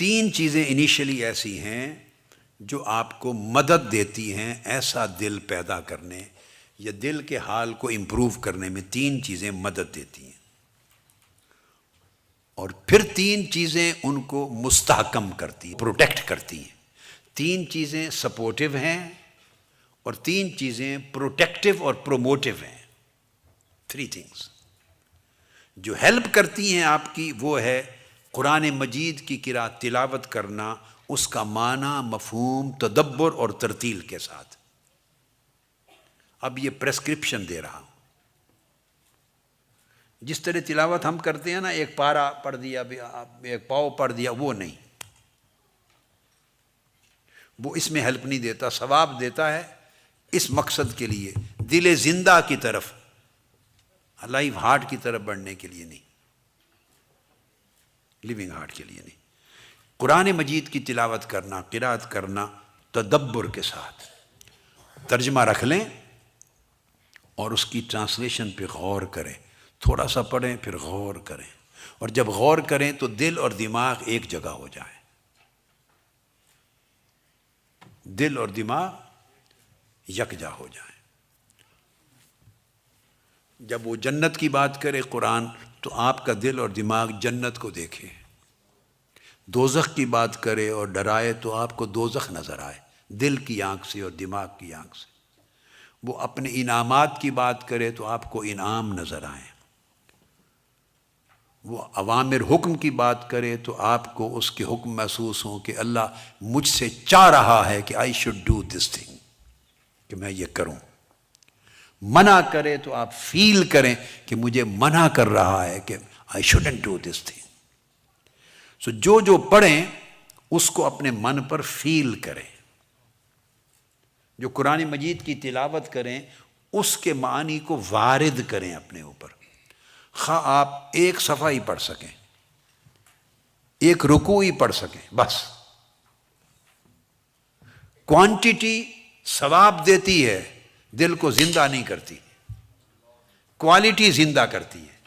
3 چیزیں انیشلی ایسی ہیں جو آپ کو مدد دیتی ہیں ایسا دل پیدا کرنے یا دل کے حال کو امپروو کرنے میں 3 چیزیں مدد دیتی ہیں، اور پھر 3 چیزیں ان کو مستحکم کرتی ہیں، پروٹیکٹ کرتی ہیں۔ 3 چیزیں سپورٹیو ہیں اور 3 چیزیں پروٹیکٹیو اور پروموٹیو ہیں۔ 3 تھنگس جو ہیلپ کرتی ہیں آپ کی، وہ ہے قرآن مجید کی قرأت تلاوت کرنا، اس کا معنی، مفہوم، تدبر اور ترتیل کے ساتھ۔ اب یہ پریسکرپشن دے رہا ہوں۔ جس طرح تلاوت ہم کرتے ہیں نا، ایک پارہ پڑھ دیا، ایک پاؤ پڑھ دیا، وہ نہیں، وہ اس میں ہیلپ نہیں دیتا۔ ثواب دیتا ہے اس مقصد کے لیے، دل زندہ کی طرف، لائیو ہارٹ کی طرف بڑھنے کے لیے نہیں، لیونگ ہارٹ کے لیے نہیں۔ قرآن مجید کی تلاوت کرنا، قرأت کرنا تدبر کے ساتھ، ترجمہ رکھ لیں اور اس کی ٹرانسلیشن پہ غور کریں، تھوڑا سا پڑھیں پھر غور کریں، اور جب غور کریں تو دل اور دماغ ایک جگہ ہو جائیں، دل اور دماغ یکجا ہو جائیں۔ جب وہ جنت کی بات کرے قرآن تو آپ کا دل اور دماغ جنت کو دیکھے، دوزخ کی بات کرے اور ڈرائے تو آپ کو دوزخ نظر آئے، دل کی آنکھ سے اور دماغ کی آنکھ سے۔ وہ اپنے انعامات کی بات کرے تو آپ کو انعام نظر آئیں، وہ اوامر حکم کی بات کرے تو آپ کو اس کے حکم محسوس ہوں کہ اللہ مجھ سے چاہ رہا ہے کہ I should do this thing، کہ میں یہ کروں۔ منع کرے تو آپ فیل کریں کہ مجھے منع کر رہا ہے کہ I shouldn't do this thing۔ سو جو پڑھیں اس کو اپنے من پر فیل کریں، جو قرآن مجید کی تلاوت کریں اس کے معنی کو وارد کریں اپنے اوپر، خواہ آپ ایک صفحہ ہی پڑھ سکیں، ایک رکوع ہی پڑھ سکیں، بس۔ کوانٹیٹی ثواب دیتی ہے، دل کو زندہ نہیں کرتی، کوالٹی زندہ کرتی ہے۔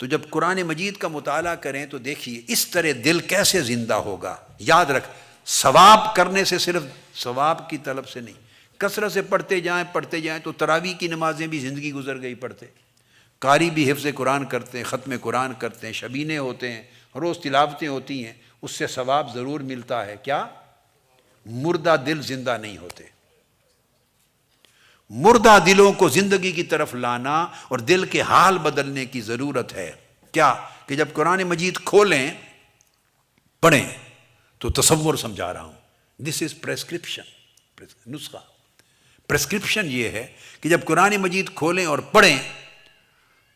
تو جب قرآن مجید کا مطالعہ کریں تو دیکھیے اس طرح دل کیسے زندہ ہوگا۔ یاد رکھ، ثواب کرنے سے، صرف ثواب کی طلب سے نہیں، کثرت سے پڑھتے جائیں تو تراویح کی نمازیں بھی زندگی گزر گئی پڑھتے، قاری بھی حفظ قرآن کرتے ہیں، ختم قرآن کرتے ہیں، شبینے ہوتے ہیں، روز تلاوتیں ہوتی ہیں، اس سے ثواب ضرور ملتا ہے۔ کیا؟ مردہ دل زندہ نہیں ہوتے۔ مردہ دلوں کو زندگی کی طرف لانا اور دل کے حال بدلنے کی ضرورت ہے۔ کیا؟ کہ جب قرآن مجید کھولیں، پڑھیں تو تصور سمجھا رہا ہوں، دس از پریسکرپشن، نسخہ۔ پریسکرپشن یہ ہے کہ جب قرآن مجید کھولیں اور پڑھیں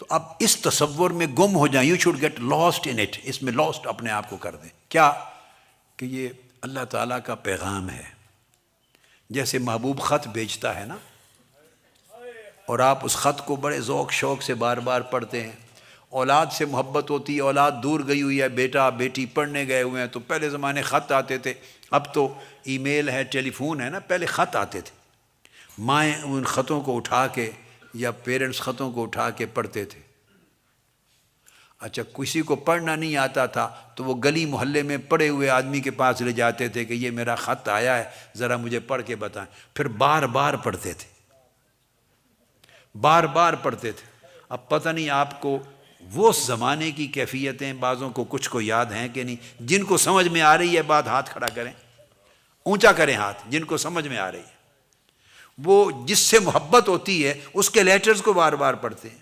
تو اب اس تصور میں گم ہو جائیں، you should get lost in it, اس میں لاسٹ اپنے آپ کو کر دیں۔ کیا؟ کہ یہ اللہ تعالیٰ کا پیغام ہے۔ جیسے محبوب خط بھیجتا ہے نا، اور آپ اس خط کو بڑے ذوق شوق سے بار بار پڑھتے ہیں، اولاد سے محبت ہوتی ہے، اولاد دور گئی ہوئی ہے، بیٹا بیٹی پڑھنے گئے ہوئے ہیں، تو پہلے زمانے خط آتے تھے، اب تو ای میل ہے، ٹیلی فون ہے نا، پہلے خط آتے تھے، مائیں ان خطوں کو اٹھا کے یا پیرنٹس خطوں کو اٹھا کے پڑھتے تھے۔ اچھا، کسی کو پڑھنا نہیں آتا تھا تو وہ گلی محلے میں پڑھے ہوئے آدمی کے پاس لے جاتے تھے کہ یہ میرا خط آیا ہے، ذرا مجھے پڑھ کے بتائیں، پھر بار بار پڑھتے تھے، بار بار پڑھتے تھے۔ اب پتہ نہیں آپ کو وہ زمانے کی کیفیتیں بعضوں کو کچھ کو یاد ہیں کہ نہیں؟ جن کو سمجھ میں آ رہی ہے بات ہاتھ کھڑا کریں، اونچا کریں ہاتھ، جن کو سمجھ میں آ رہی ہے۔ وہ جس سے محبت ہوتی ہے اس کے لیٹرز کو بار بار پڑھتے ہیں،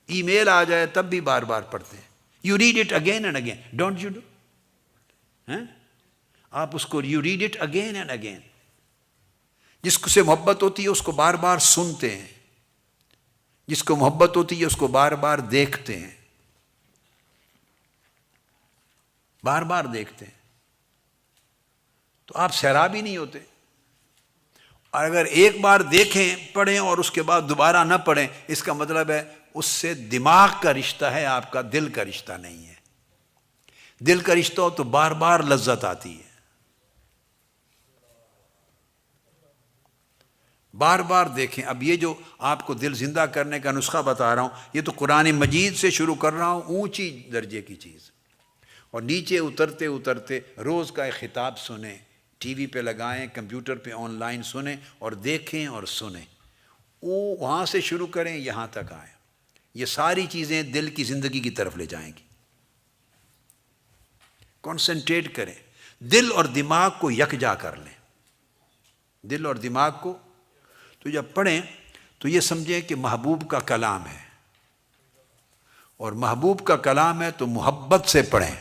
ای میل آ جائے تب بھی بار بار پڑھتے ہیں۔ You read it again and again, don't you do? آپ اس کو you read it again and again. جس سے محبت ہوتی ہے اس کو بار بار سنتے ہیں، جس کو محبت ہوتی ہے اس کو بار بار دیکھتے ہیں، بار بار دیکھتے ہیں، تو آپ سیرابی نہیں ہوتے۔ اور اگر ایک بار دیکھیں، پڑھیں اور اس کے بعد دوبارہ نہ پڑھیں، اس کا مطلب ہے اس سے دماغ کا رشتہ ہے، آپ کا دل کا رشتہ نہیں ہے۔ دل کا رشتہ ہو تو بار بار لذت آتی ہے، بار بار دیکھیں. اب یہ جو آپ کو دل زندہ کرنے کا نسخہ بتا رہا ہوں، یہ تو قرآن مجید سے شروع کر رہا ہوں، اونچی درجے کی چیز. اور نیچے اترتے اترتے روز کا ایک خطاب سنیں، ٹی وی پہ لگائیں، کمپیوٹر پہ آن لائن سنیں اور دیکھیں اور سنیں. وہاں سے شروع کریں، یہاں تک آئیں. یہ ساری چیزیں دل کی زندگی کی طرف لے جائیں گی. کنسنٹریٹ کریں، دل اور دماغ کو یکجا کر لیں. دل اور دماغ کو تو جب پڑھیں تو یہ سمجھیں کہ محبوب کا کلام ہے، اور محبوب کا کلام ہے تو محبت سے پڑھیں.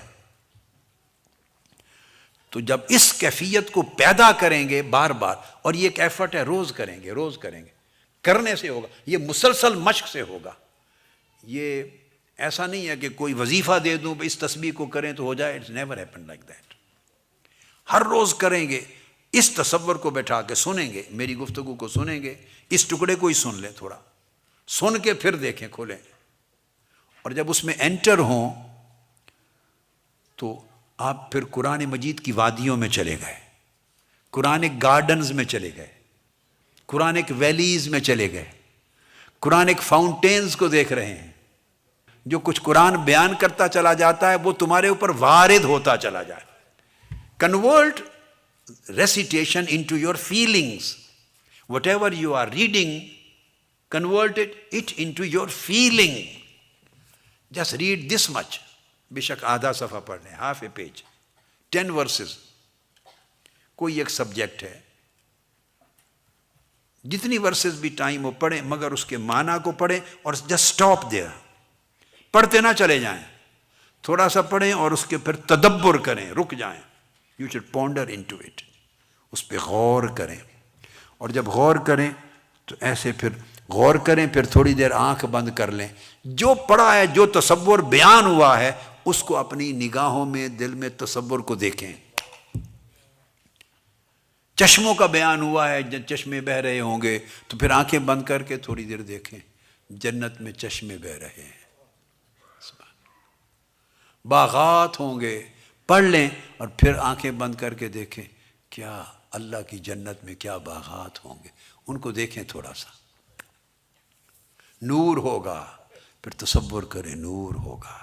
تو جب اس کیفیت کو پیدا کریں گے بار بار، اور یہ ایک ایفرٹ ہے، روز کریں گے، روز کریں گے، کرنے سے ہوگا، یہ مسلسل مشق سے ہوگا. یہ ایسا نہیں ہے کہ کوئی وظیفہ دے دوں اس تسبیح کو کریں تو ہو جائے. It's never happen like that. ہر روز کریں گے، اس تصور کو بیٹھا کے سنیں گے، میری گفتگو کو سنیں گے، اس ٹکڑے کو ہی سن لیں، تھوڑا سن کے پھر دیکھیں، کھولیں. اور جب اس میں انٹر ہوں تو آپ پھر قرآن مجید کی وادیوں میں چلے گئے، قرآن گارڈنز میں چلے گئے، قرآن ویلیز میں چلے گئے، قرآن فاؤنٹینز کو دیکھ رہے ہیں. جو کچھ قرآن بیان کرتا چلا جاتا ہے وہ تمہارے اوپر وارد ہوتا چلا جائے. Convert recitation into your feelings. Whatever you are reading, convert it into your feeling. Just read this much. بے شک آدھا صفحہ پڑھ لیں، half a page, 10 verses. کوئی ایک سبجیکٹ ہے، جتنی ورسز بھی ٹائم ہو پڑھیں، مگر اس کے معنی کو پڑھیں اور just stop there. پڑھتے نہ چلے جائیں، تھوڑا سا پڑھیں اور اس کے پھر تدبر کریں، رک جائیں. You should ponder into it. اس پہ غور کریں. اور جب غور کریں تو ایسے پھر غور کریں، پھر تھوڑی دیر آنکھ بند کر لیں. جو پڑھا ہے، جو تصور بیان ہوا ہے، اس کو اپنی نگاہوں میں، دل میں تصور کو دیکھیں. چشموں کا بیان ہوا ہے، جب چشمے بہہ رہے ہوں گے تو پھر آنکھیں بند کر کے تھوڑی دیر دیکھیں، جنت میں چشمے بہہ رہے ہیں. باغات ہوں گے، پڑھ لیں اور پھر آنکھیں بند کر کے دیکھیں کیا اللہ کی جنت میں کیا باغات ہوں گے، ان کو دیکھیں. تھوڑا سا نور ہوگا، پھر تصور کریں نور ہوگا.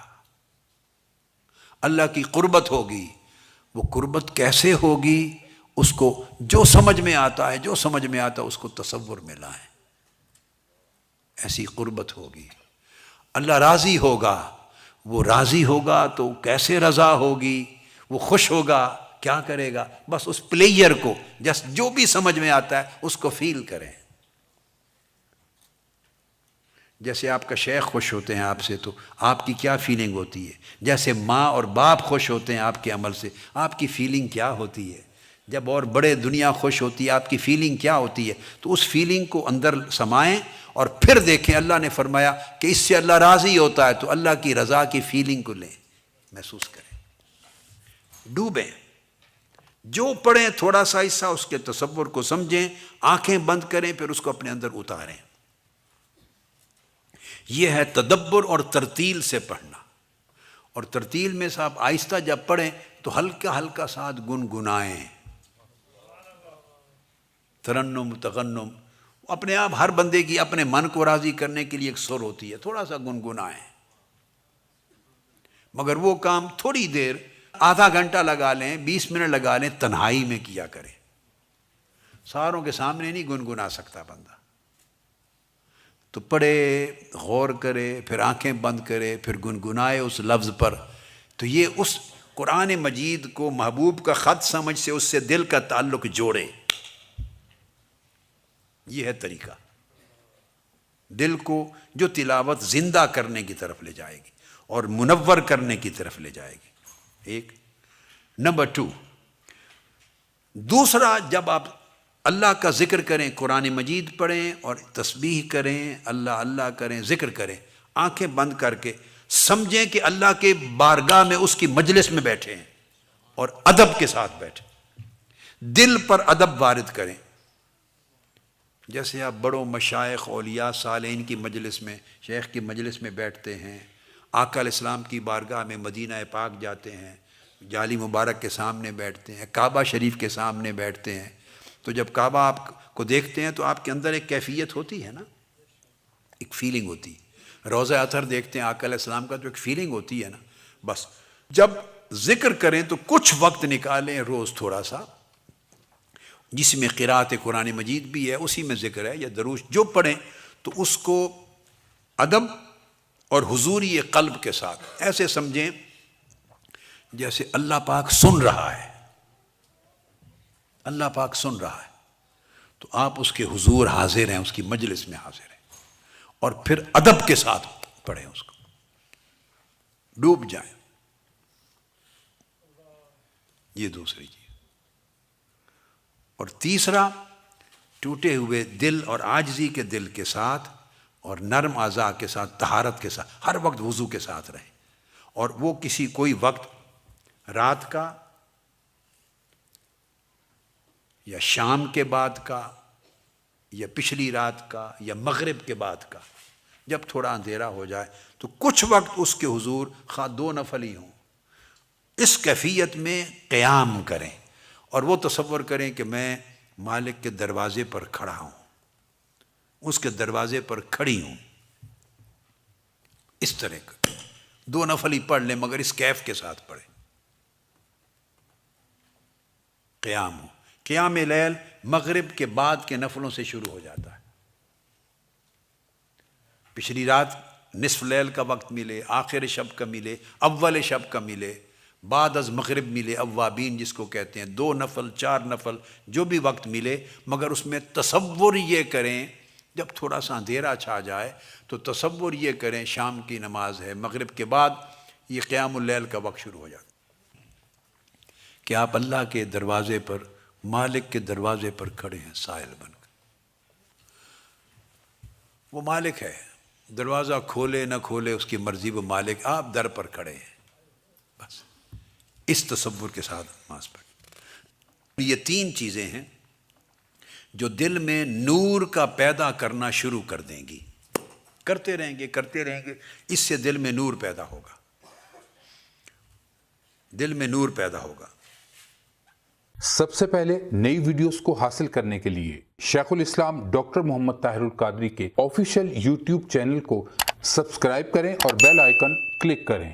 اللہ کی قربت ہوگی. وہ قربت کیسے ہوگی؟ اس کو جو سمجھ میں آتا ہے، جو سمجھ میں آتا ہے اس کو تصور میں لائیں. ایسی قربت ہوگی. اللہ راضی ہوگا. وہ راضی ہوگا تو کیسے رضا ہوگی؟ وہ خوش ہوگا، کیا کرے گا؟ بس اس پلیئر کو جس جو بھی سمجھ میں آتا ہے اس کو فیل کریں. جیسے آپ کا شیخ خوش ہوتے ہیں آپ سے تو آپ کی کیا فیلنگ ہوتی ہے؟ جیسے ماں اور باپ خوش ہوتے ہیں آپ کے عمل سے، آپ کی فیلنگ کیا ہوتی ہے؟ جب اور بڑے دنیا خوش ہوتی ہے، آپ کی فیلنگ کیا ہوتی ہے؟ تو اس فیلنگ کو اندر سمائیں اور پھر دیکھیں. اللہ نے فرمایا کہ اس سے اللہ راضی ہوتا ہے، تو اللہ کی رضا کی فیلنگ کو لیں، محسوس کریں، ڈوبیں. جو پڑھیں تھوڑا سا حصہ اس کے تصور کو سمجھیں، آنکھیں بند کریں، پھر اس کو اپنے اندر اتاریں. یہ ہے تدبر اور ترتیل سے پڑھنا. اور ترتیل میں صاحب آہستہ جب پڑھیں تو ہلکا ہلکا ساتھ گنگنائیں. ترنم تغنم اپنے آپ ہر بندے کی اپنے من کو راضی کرنے کے لیے ایک سر ہوتی ہے، تھوڑا سا گنگنائیں. مگر وہ کام تھوڑی دیر، آدھا گھنٹہ لگا لیں، 20 منٹ لگا لیں، تنہائی میں کیا کریں. ساروں کے سامنے نہیں گنگنا سکتا بندہ. تو پڑھے، غور کرے، پھر آنکھیں بند کرے، پھر گنگنائے اس لفظ پر. تو یہ اس قرآن مجید کو محبوب کا خط سمجھ سے اس سے دل کا تعلق جوڑے. یہ ہے طریقہ، دل کو جو تلاوت زندہ کرنے کی طرف لے جائے گی اور منور کرنے کی طرف لے جائے گی. ایک نمبر 2، دوسرا، جب آپ اللہ کا ذکر کریں، قرآن مجید پڑھیں اور تسبیح کریں، اللہ اللہ کریں، ذکر کریں، آنکھیں بند کر کے سمجھیں کہ اللہ کے بارگاہ میں، اس کی مجلس میں بیٹھے ہیں اور ادب کے ساتھ بیٹھے. دل پر ادب وارد کریں. جیسے آپ بڑوں مشائخ، اولیاء، صالحین کی مجلس میں، شیخ کی مجلس میں بیٹھتے ہیں، آقا علیہ السلام کی بارگاہ میں مدینہ پاک جاتے ہیں، جالی مبارک کے سامنے بیٹھتے ہیں، کعبہ شریف کے سامنے بیٹھتے ہیں، تو جب کعبہ آپ کو دیکھتے ہیں تو آپ کے اندر ایک کیفیت ہوتی ہے نا، ایک فیلنگ ہوتی ہے۔ روضہ اطہر دیکھتے ہیں آقا علیہ السلام کا، جو ایک فیلنگ ہوتی ہے نا، بس جب ذکر کریں تو کچھ وقت نکالیں روز تھوڑا سا، جس میں قرأت قرآن مجید بھی ہے، اسی میں ذکر ہے، یا دروش جو پڑھیں تو اس کو ادب اور حضوری قلب کے ساتھ ایسے سمجھیں جیسے اللہ پاک سن رہا ہے، اللہ پاک سن رہا ہے، تو آپ اس کے حضور حاضر ہیں، اس کی مجلس میں حاضر ہیں، اور پھر ادب کے ساتھ پڑھیں، اس کو ڈوب جائیں۔ یہ دوسری چیز۔ اور تیسرا، ٹوٹے ہوئے دل اور عاجزی کے دل کے ساتھ اور نرم اعضاء کے ساتھ، طہارت کے ساتھ ہر وقت وضو کے ساتھ رہیں، اور وہ کوئی وقت رات کا یا شام کے بعد کا یا پچھلی رات کا یا مغرب کے بعد کا، جب تھوڑا اندھیرا ہو جائے تو کچھ وقت اس کے حضور، خواہ 2 نفل ہی ہوں، اس کیفیت میں قیام کریں، اور وہ تصور کریں کہ میں مالک کے دروازے پر کھڑا ہوں، اس کے دروازے پر کھڑی ہوں، اس طرح کا 2 نفل ہی پڑھ لیں مگر اس کیف کے ساتھ پڑھیں۔ قیام ہو، قیام لیل مغرب کے بعد کے نفلوں سے شروع ہو جاتا ہے۔ پچھلی رات نصف لیل کا وقت ملے، آخر شب کا ملے، اول شب کا ملے، بعد از مغرب ملے، اوابین جس کو کہتے ہیں، 2 نفل 4 نفل جو بھی وقت ملے، مگر اس میں تصور یہ کریں، جب تھوڑا سا اندھیرا چھا جائے تو تصور یہ کریں شام کی نماز ہے، مغرب کے بعد یہ قیام اللیل کا وقت شروع ہو جاتا کہ آپ اللہ کے دروازے پر، مالک کے دروازے پر کھڑے ہیں سائل بن کر۔ وہ مالک ہے، دروازہ کھولے نہ کھولے اس کی مرضی، وہ مالک، آپ در پر کھڑے ہیں، بس اس تصور کے ساتھ نماز پڑھیں۔ یہ 3 چیزیں ہیں جو دل میں نور کا پیدا کرنا شروع کر دیں گی، کرتے رہیں گے، اس سے دل میں نور پیدا ہوگا، دل میں نور پیدا ہوگا۔ سب سے پہلے نئی ویڈیوز کو حاصل کرنے کے لیے شیخ الاسلام ڈاکٹر محمد طاہر القادری کے آفیشیل یوٹیوب چینل کو سبسکرائب کریں اور بیل آئیکن کلک کریں۔